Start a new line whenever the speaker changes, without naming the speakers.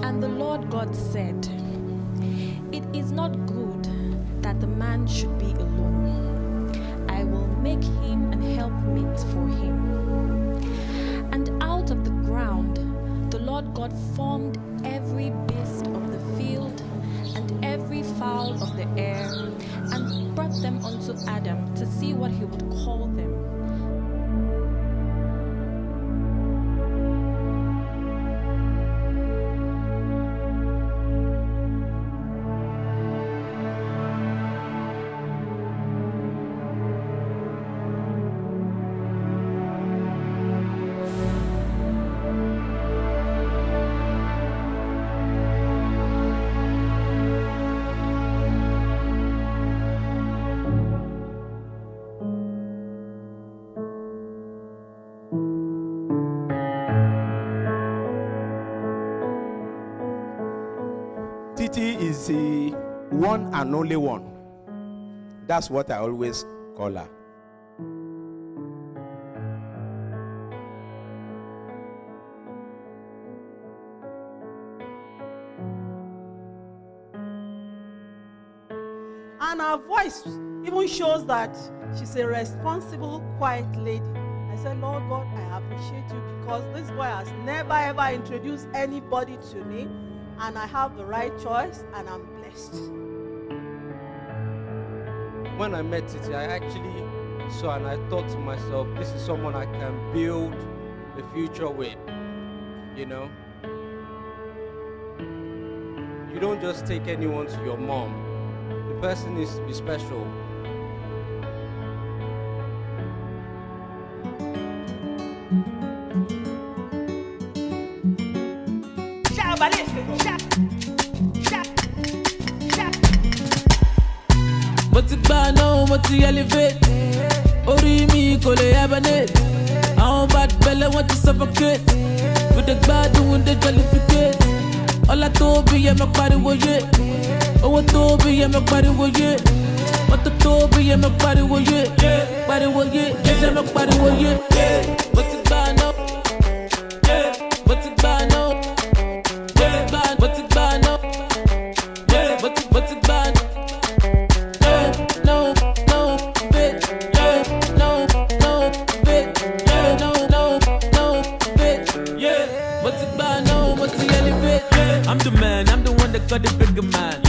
And the Lord God said, "It is not good that the man should be alone. I will make him an helpmeet for him." And out of the ground the Lord God formed every beast of the field and every fowl of the air, and brought them unto Adam to see what he would call them.
Titi is the one and only one. That's what I always call her.
And her voice even shows that she's a responsible, quiet lady. I said, Lord God, I appreciate you because this boy has never ever introduced anybody to me, and I have the right choice, and I'm blessed.
When I met Titi, I actually saw and I thought to myself, this is someone I can build a future with, you know. You don't just take anyone to your mom. The person needs to be special.
Want to elevate, ori mi kò lè hibernate. Àwọn bad belle want to suffocate, with the bad doing the jollificate. Ọlá tó bí yẹ mọ pariwo yé, owó tó bí yẹ mọ pariwo yé, mọ́tò tó bí yẹ mọ pariwo yé, pariwo yé, ẹsẹ̀ mọ pariwo yé. Mo ti gbà náà, mo ti gbà náà, mo ti gbà náà, mo ti gbà náà. I'm the man, I'm the one that got the bigger man.